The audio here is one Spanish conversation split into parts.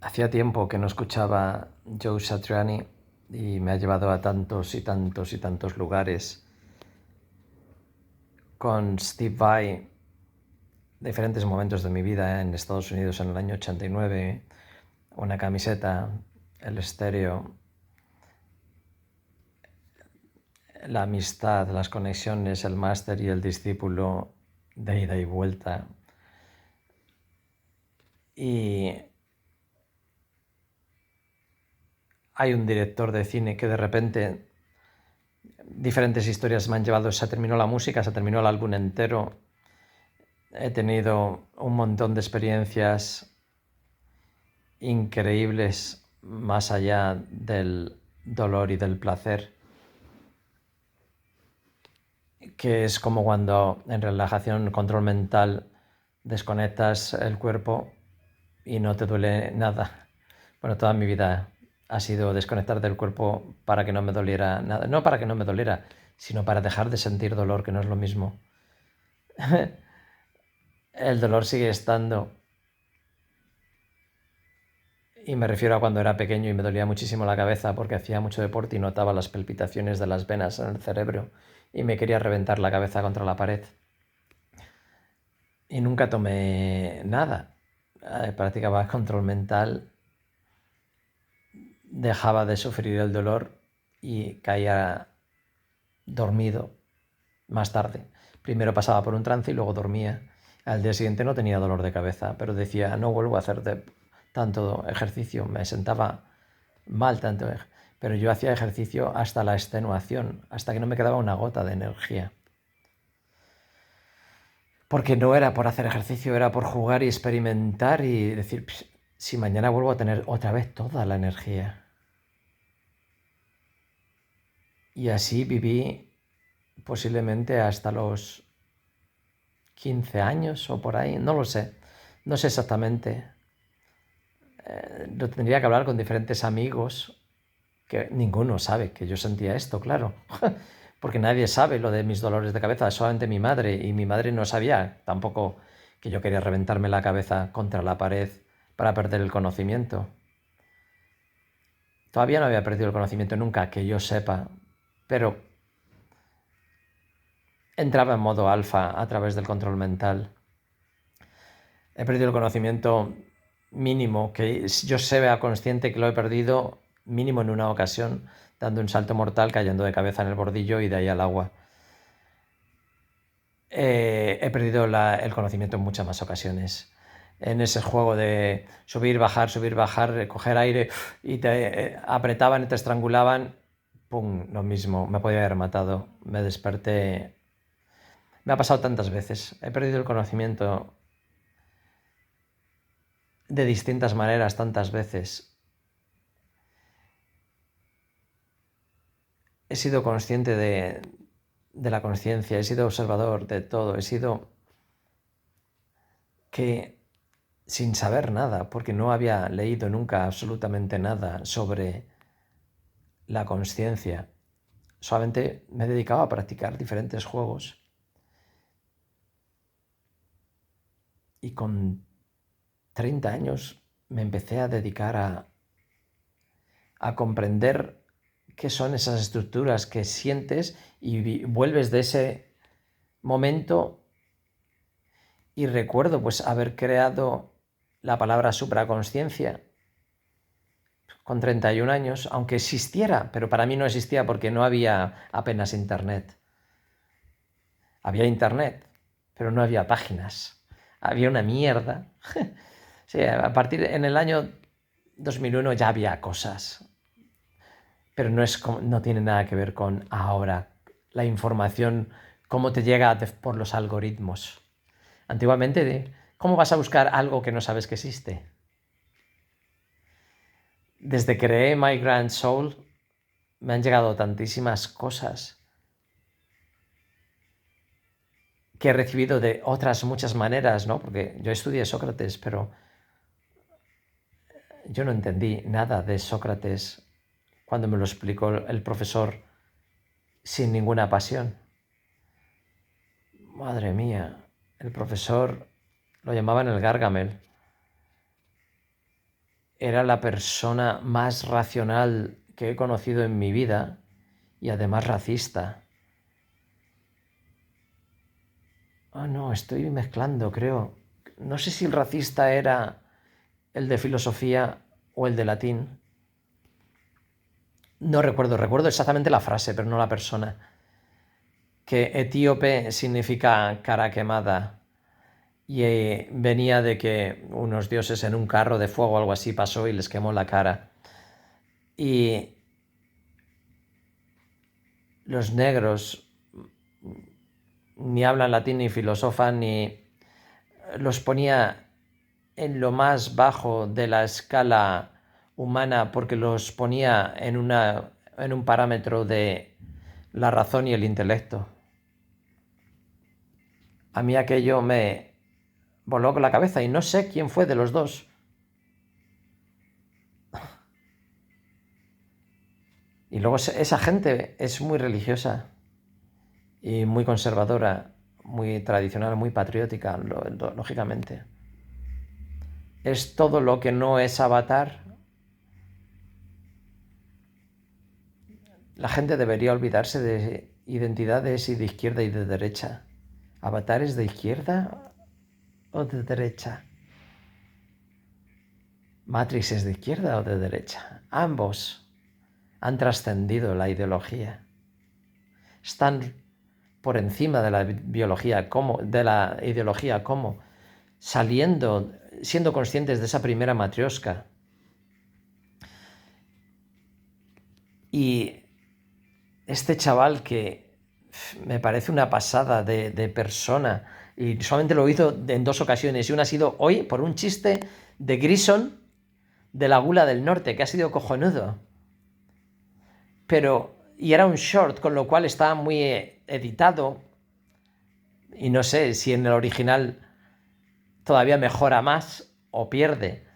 Hacía tiempo que no escuchaba Joe Satriani y me ha llevado a tantos y tantos y tantos lugares. Con Steve Vai, diferentes momentos de mi vida en Estados Unidos en el año 89, una camiseta, el estéreo, la amistad, las conexiones, el máster y el discípulo de ida y vuelta. Y hay un director de cine que de repente diferentes historias me han llevado, se terminó la música, se terminó el álbum entero. He tenido un montón de experiencias increíbles más allá del dolor y del placer, que es como cuando en relajación, control mental, desconectas el cuerpo y no te duele nada. Bueno, toda mi vida ha sido desconectar del cuerpo para que no me doliera nada. No para que no me doliera, sino para dejar de sentir dolor, que no es lo mismo. El dolor sigue estando. Y me refiero a cuando era pequeño y me dolía muchísimo la cabeza porque hacía mucho deporte y notaba las palpitaciones de las venas en el cerebro y me quería reventar la cabeza contra la pared. Y nunca tomé nada. Practicaba control mental, dejaba de sufrir el dolor y caía dormido más tarde. Primero pasaba por un trance y luego dormía. Al día siguiente no tenía dolor de cabeza, pero decía, no vuelvo a hacer tanto ejercicio. Me sentaba mal tanto, pero yo hacía ejercicio hasta la extenuación, hasta que no me quedaba una gota de energía. Porque no era por hacer ejercicio, era por jugar y experimentar y decir, si mañana vuelvo a tener otra vez toda la energía. Y así viví posiblemente hasta los 15 años o por ahí, no lo sé, no sé exactamente. Lo tendría que hablar con diferentes amigos, que ninguno sabe que yo sentía esto, claro. Porque nadie sabe lo de mis dolores de cabeza, solamente mi madre, y mi madre no sabía tampoco que yo quería reventarme la cabeza contra la pared para perder el conocimiento. Todavía no había perdido el conocimiento nunca, que yo sepa, pero entraba en modo alfa a través del control mental. He perdido el conocimiento mínimo, que yo sea consciente que lo he perdido mínimo en una ocasión, dando un salto mortal, cayendo de cabeza en el bordillo y de ahí al agua. He perdido el conocimiento en muchas más ocasiones. En ese juego de subir, bajar, coger aire y te apretaban y te estrangulaban, ¡pum! Lo mismo, me podía haber matado. Me desperté. Me ha pasado tantas veces. He perdido el conocimiento de distintas maneras tantas veces. He sido consciente de la conciencia, he sido observador de todo, he sido que sin saber nada, porque no había leído nunca absolutamente nada sobre la consciencia. Solamente me he dedicado a practicar diferentes juegos. Y con 30 años me empecé a dedicar a comprender qué son esas estructuras que sientes y vuelves de ese momento y recuerdo pues haber creado la palabra supraconsciencia con 31 años, aunque existiera, pero para mí no existía porque no había apenas internet. Había internet, pero no había páginas. Había una mierda. Sí, a partir en el año 2001 ya había cosas, pero no tiene nada que ver con ahora. La información, cómo te llega por los algoritmos. Antiguamente, ¿cómo vas a buscar algo que no sabes que existe? Desde que creé My Grand Soul me han llegado tantísimas cosas que he recibido de otras muchas maneras, ¿no? Porque yo estudié Sócrates, pero yo no entendí nada de Sócrates cuando me lo explicó el profesor sin ninguna pasión. Madre mía, el profesor lo llamaban el Gargamel. era la persona más racional que he conocido en mi vida y además racista. Ah, no, estoy mezclando, creo. No sé si el racista era el de filosofía o el de latín. No recuerdo exactamente la frase, pero no la persona. Que etíope significa cara quemada. Y venía de que unos dioses en un carro de fuego o algo así pasó y les quemó la cara. Y los negros ni hablan latín ni filosofan ni los ponía en lo más bajo de la escala humana porque los ponía en un parámetro de la razón y el intelecto. A mí aquello me voló con la cabeza y no sé quién fue de los dos. Y luego esa gente es muy religiosa y muy conservadora, muy tradicional, muy patriótica, lógicamente. Es todo lo que no es Avatar. La gente debería olvidarse de identidades y de izquierda y de derecha. ¿Avatar es de izquierda o de derecha? ¿Matrix es de izquierda o de derecha? Ambos han trascendido la ideología. Están por encima de la biología, de la ideología, como siendo conscientes de esa primera matrioshka. Y este chaval que me parece una pasada de persona, y solamente lo hizo en 2 ocasiones, y una ha sido hoy por un chiste de Grison de la Gula del Norte, que ha sido cojonudo. Y era un short, con lo cual estaba muy editado, y no sé si en el original todavía mejora más o pierde.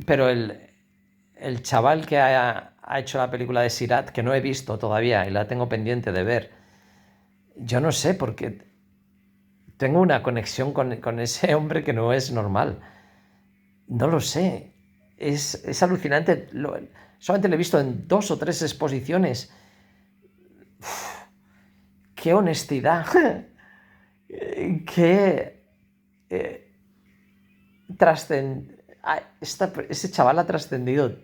Pero el chaval que ha hecho la película de Sirat, que no he visto todavía y la tengo pendiente de ver, yo no sé, porque tengo una conexión con ese hombre que no es normal. No lo sé. Es alucinante. Solamente lo he visto en 2 o 3 exposiciones. Uf, ¡qué honestidad! ¡Qué ese chaval ha trascendido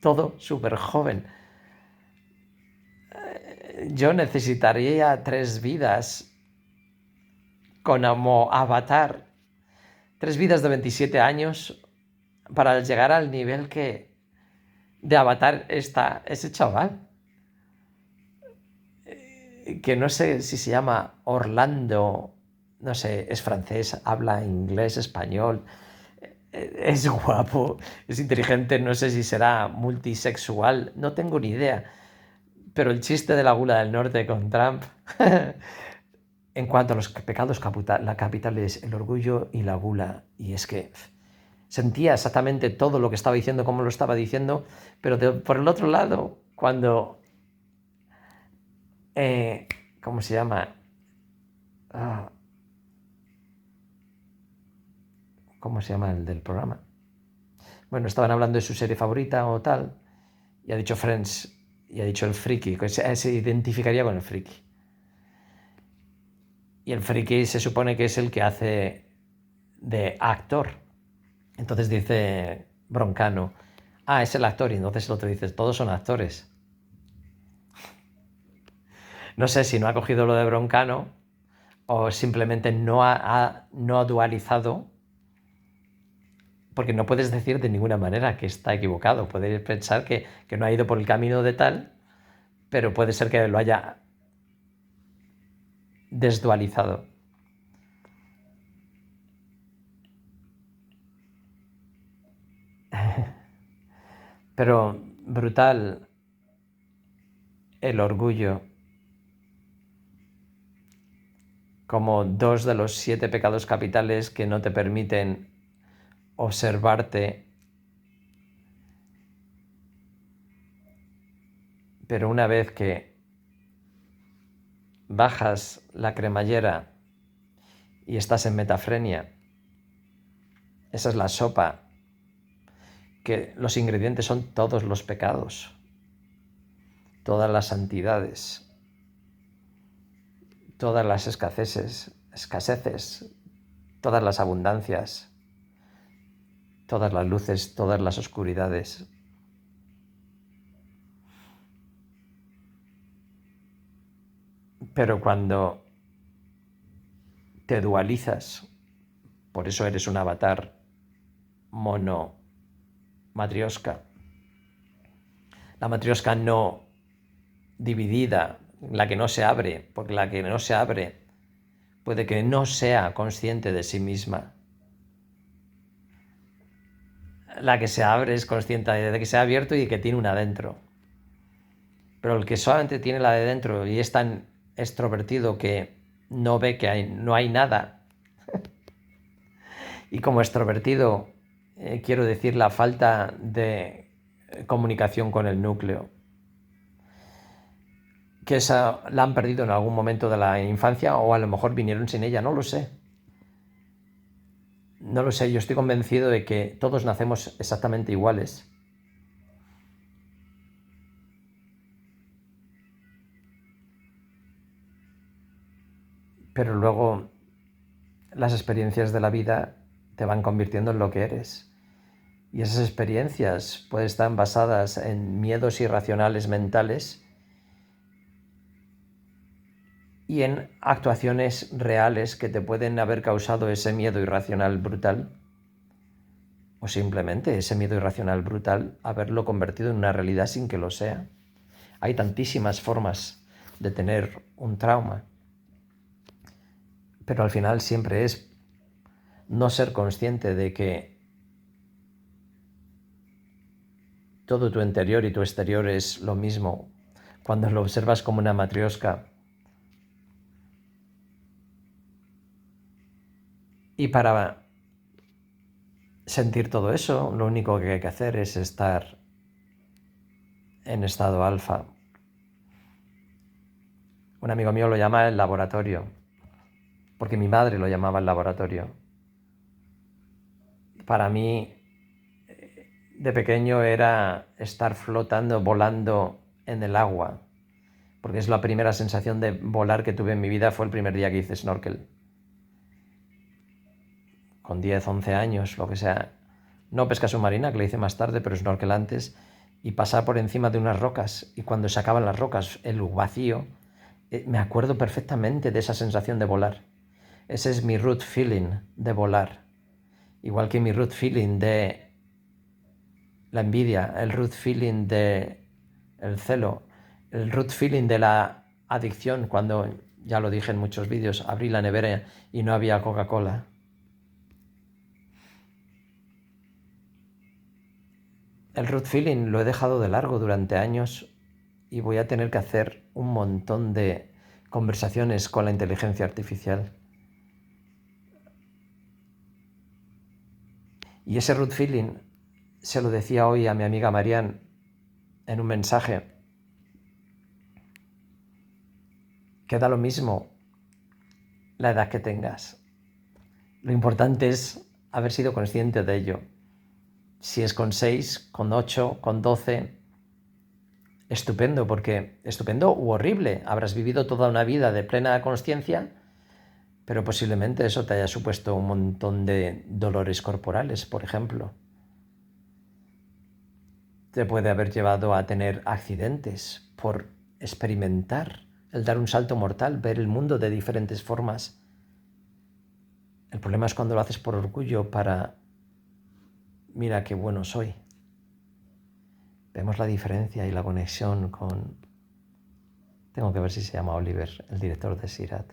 todo súper joven. Yo necesitaría 3 vidas como Avatar, 3 vidas de 27 años para llegar al nivel de Avatar está ese chaval. Que no sé si se llama Orlando, no sé, es francés, habla inglés, español, es guapo, es inteligente, no sé si será multisexual, no tengo ni idea. Pero el chiste de la Gula del Norte con Trump, en cuanto a los pecados capitales, el orgullo y la gula, y es que sentía exactamente todo lo que estaba diciendo, como lo estaba diciendo, pero por el otro lado, cuando... ¿cómo se llama? ¿Cómo se llama el del programa? Bueno, estaban hablando de su serie favorita o tal, y ha dicho Friends, y ha dicho el friki, que se identificaría con el friki. Y el friki se supone que es el que hace de actor. Entonces dice Broncano, es el actor, y entonces el otro dice, todos son actores. No sé si no ha cogido lo de Broncano o simplemente no ha dualizado, porque no puedes decir de ninguna manera que está equivocado. Puedes pensar que no ha ido por el camino de tal, pero puede ser que lo haya desdualizado. Pero brutal el orgullo como 2 de los 7 pecados capitales que no te permiten observarte. Pero una vez que bajas la cremallera y estás en metafrenia, esa es la sopa que los ingredientes son todos los pecados, todas las santidades, todas las escaseces, todas las abundancias, todas las luces, todas las oscuridades. Pero cuando te dualizas, por eso eres un avatar mono matrioska, la matrioska no dividida, la que no se abre, porque la que no se abre puede que no sea consciente de sí misma. La que se abre es consciente de que se ha abierto y de que tiene una dentro. Pero el que solamente tiene la de dentro y es tan extrovertido que no ve que no hay nada, y como extrovertido quiero decir la falta de comunicación con el núcleo, que esa la han perdido en algún momento de la infancia o a lo mejor vinieron sin ella, no lo sé. No lo sé, yo estoy convencido de que todos nacemos exactamente iguales. Pero luego las experiencias de la vida te van convirtiendo en lo que eres. Y esas experiencias pueden estar basadas en miedos irracionales mentales y en actuaciones reales que te pueden haber causado ese miedo irracional brutal, o simplemente ese miedo irracional brutal haberlo convertido en una realidad sin que lo sea. Hay tantísimas formas de tener un trauma, pero al final siempre es no ser consciente de que todo tu interior y tu exterior es lo mismo. Cuando lo observas como una matrioska. Y para sentir todo eso, lo único que hay que hacer es estar en estado alfa. Un amigo mío lo llama el laboratorio, porque mi madre lo llamaba el laboratorio. Para mí, de pequeño, era estar flotando, volando en el agua, porque es la primera sensación de volar que tuve en mi vida, fue el primer día que hice snorkel. Con 10, 11 años, lo que sea. No pesca submarina, que lo hice más tarde, pero snorkel antes, y pasar por encima de unas rocas, y cuando se acaban las rocas, el vacío, me acuerdo perfectamente de esa sensación de volar. Ese es mi root feeling de volar. Igual que mi root feeling de la envidia, el root feeling de el celo, el root feeling de la adicción, cuando, ya lo dije en muchos vídeos, abrí la nevera y no había Coca-Cola. El root feeling lo he dejado de largo durante años y voy a tener que hacer un montón de conversaciones con la inteligencia artificial. Y ese root feeling se lo decía hoy a mi amiga Marianne en un mensaje. Que da lo mismo la edad que tengas. Lo importante es haber sido consciente de ello. Si es con 6, con 8, con 12, estupendo, porque estupendo u horrible. Habrás vivido toda una vida de plena consciencia, pero posiblemente eso te haya supuesto un montón de dolores corporales, por ejemplo. Te puede haber llevado a tener accidentes por experimentar el dar un salto mortal, ver el mundo de diferentes formas. El problema es cuando lo haces por orgullo para, mira qué bueno soy. Vemos la diferencia y la conexión con... Tengo que ver si se llama Oliver, el director de Sirat.